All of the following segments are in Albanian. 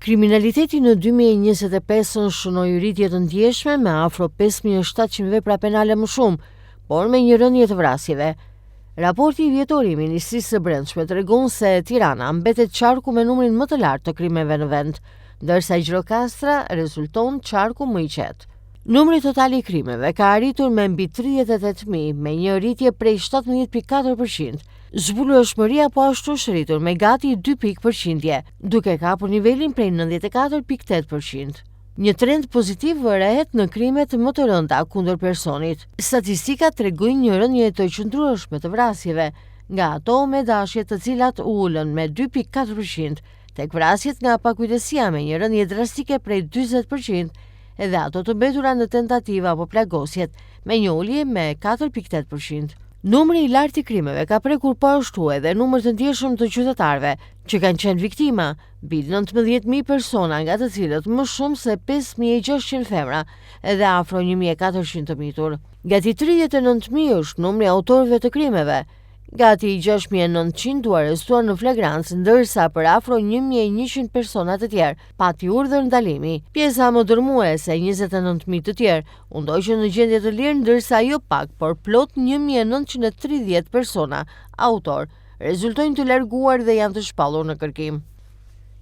Kriminaliteti në 2025 shënoi rritje të ndjeshme me afro 5.700 vepra penale më shumë, por me një rënje të vrasjeve. Raporti vjetor i Ministrisë së Brendshme tregon se Tirana mbetet qarku me numrin më të lartë të krimeve në vend, ndërsa Gjirokastra rezulton qarku më i qetë. Numri total i krimeve ka arritur me mbi 38.000 me një rritje prej 17.4%. Zbulueshmëria po ashtu është rritur me gati 2 pikë përqindje, duke kapur nivelin prej 94.8%. Një trend pozitiv vërehet në krimet më të rënda kundër personit. Statistikat tregojnë një rënje të qëndrueshme të vrasjeve, nga ato me dashje të cilat ulën me 2.4%, tek vrasjet nga pakujdesia me një rënje drastike prej 40%, edhe ato të mbetura në tentativa apo plagosjet me një ulje me 4.8%. Numri i lartë i krimeve ka prekur po ashtu edhe numër të ndjeshëm të qytetarëve që kanë qenë viktima, mbi 19.000 persona, nga të cilët më shumë se 5.600 femra edhe afro 1.400 të mitur. Gati 39.000 është numri i autorëve të krimeve. Gati 6.900 u arrestuar në flagrancë, ndërsa për afro 1.100 persona të tjerë pati urdhër ndalimi. Pjesa më dërmuese, 29.000 të tjerë, u ndoqën në gjendje të lirë, ndërsa jo pak, por plot 1.930 persona, autor, rezultojnë të larguar dhe janë të shpallur në kërkim.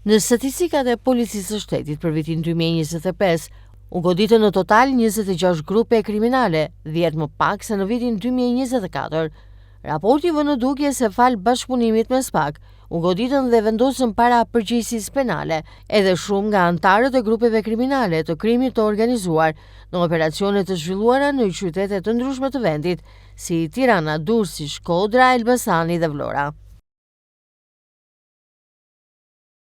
Në statistikat e Policisë së Shtetit për vitin 2025, u goditën në total 26 grupe kriminale, 10 më pak se në vitin 2024. Raporti vë në dukje se fal bashkëpunimit mes PAK, u goditën dhe vendosën para përgjegjësisë penale edhe shumë nga antarët e grupeve kriminale të krimit të organizuar në operacione të zhvilluara në qytete të ndryshme të vendit, si Tirana, Durrësi, Shkodra, Elbasani dhe Vlora.